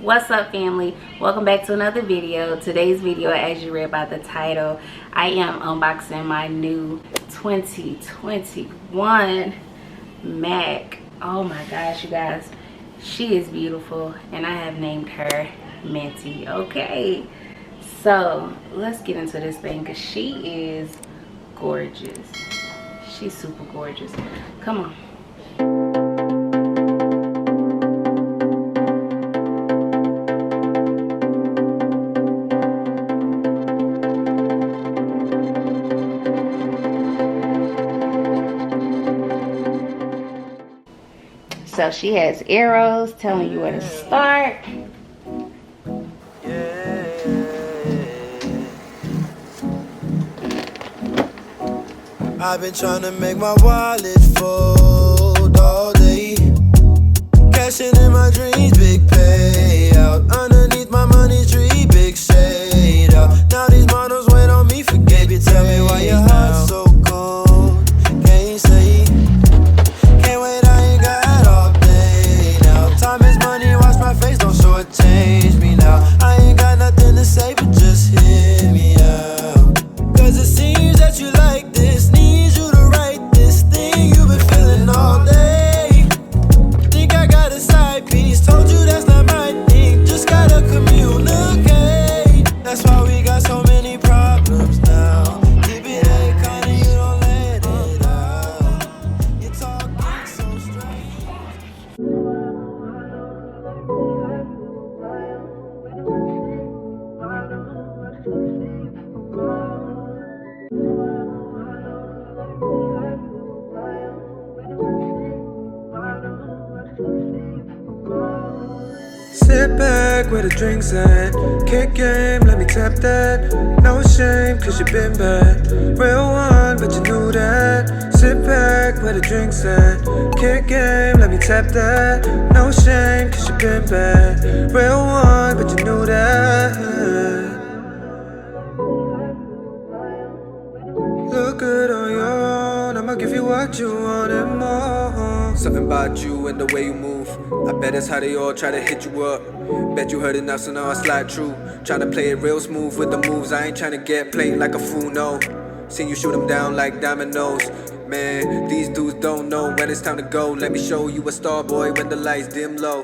What's up, family? Welcome back to another video. Today's video, as you read by the title, I am unboxing my new 2021 Mac. Oh my gosh, you guys, she is beautiful and I have named her Minty. Okay, so let's get into this thing because she is gorgeous. She's super gorgeous. Come on. So she has arrows telling you where to start. I've been trying to make my wallet fold all day. Cashing in my dreams, big payout. Underneath my money tree, big shade out. Now these models wait on me for baby. Tell me why your heart's so cold. Can't say. Can't wait, I ain't got all day now. Time is money, watch my face, don't shortchange me now. I ain't got nothing to say, but just hear me out. Cause it seems that you like this, need you to write this thing you've been feeling all day. Think I got a side piece, told you that's not my thing, just gotta communicate. That's why we got so many problems now. Keep it A kinda, you don't let it out. You're talking so strange. Sit back where the drinks at. Kick game, let me tap that. No shame, cause you been bad. Real one, but you knew that. Sit back where the drinks at. Kick game, let me tap that. No shame, cause you been bad. Real one, but you knew that. Look good on your own, I'ma give you what you want and more. Something about you and the way you move, I bet that's how they all try to hit you up. Bet you heard enough, so now I slide through. Tryna play it real smooth with the moves, I ain't tryna get played like a fool, no. Seen you shoot them down like dominoes. Man, these dudes don't know when it's time to go. Let me show you a star, boy, when the lights dim low.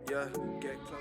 Yeah, get close.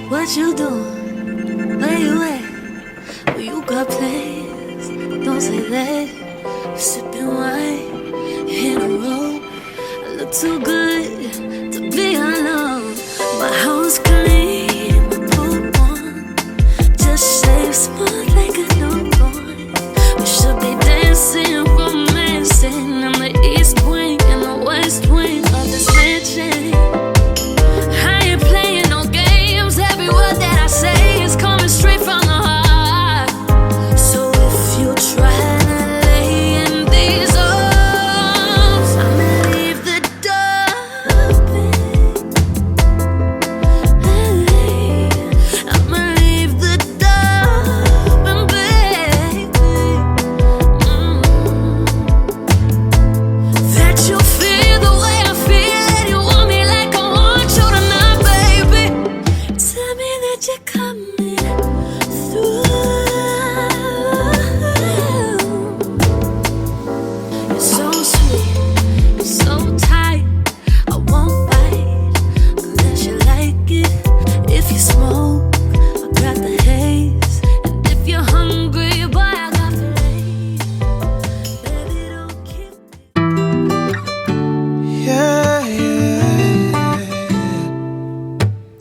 What you doing? Where you at? Well, you got plans. Don't say that. You sipping wine in a row. I look too good to be alone. My house clean, my pool on. Just shave smooth like a newborn. We should be dancing, romancing. I'm the east wing and the west wing of this mansion. I ain't playing no games. Every word that I say is coming straight from the heart. So if you try to lay in these arms, I'ma leave the door open.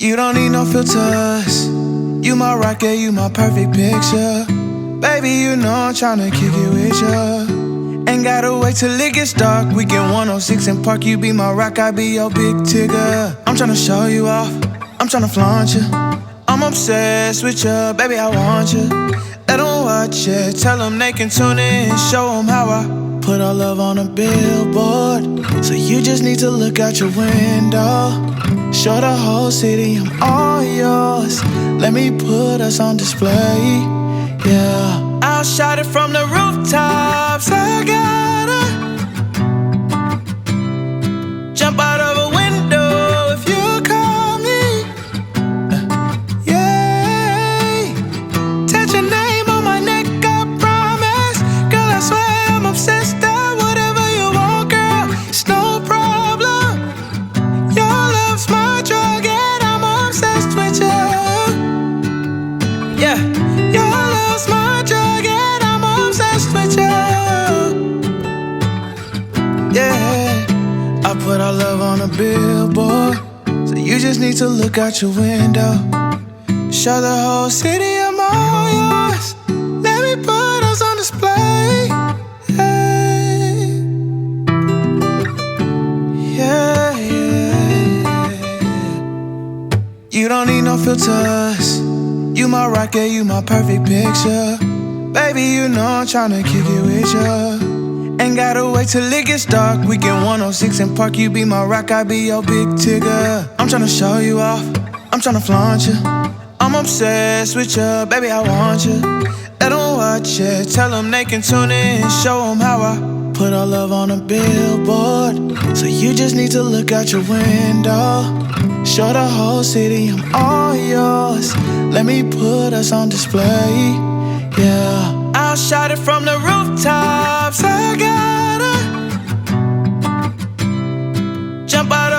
You don't need no filters. You my rocket, you my perfect picture. Baby, you know I'm tryna kick it with ya. Ain't gotta wait till it gets dark. We get 106 and Park. You be my rock, I be your big tigger. I'm tryna show you off, I'm tryna flaunt you. I'm obsessed with ya, baby, I want you. Let them watch it, tell them they can tune in. Show them how I put our love on a billboard. So you just need to look out your window. Show the whole city I'm all yours. Let me put us on display. Yeah, I'll shout it from the rooftops. I gotta jump out of a window if you call me. Yeah, touch your name on my neck, I promise. Girl, I swear I'm obsessed. Whatever you want, girl, it's no problem. Your love's my drug and I'm obsessed with you. Yeah, your love's my drug and I'm obsessed with you. Yeah, I put our love on a billboard. So you just need to look out your window. Show the whole city I'm all yours. Let me put us on display. Hey. Yeah, yeah. You don't need no filters. You my rocket, you my perfect picture. Baby, you know I'm tryna kick it with ya. Ain't gotta wait till it gets dark. We get 106 and Park. You be my rock, I be your big tigger. I'm tryna show you off, I'm tryna flaunt you. I'm obsessed with ya, baby, I want you. Let them watch it, tell them they can tune in. Show them how I put our love on a billboard. So you just need to look out your window. Show the whole city I'm all yours. Let me put us on display. Yeah, I'll shout it from the rooftops. I gotta jump out of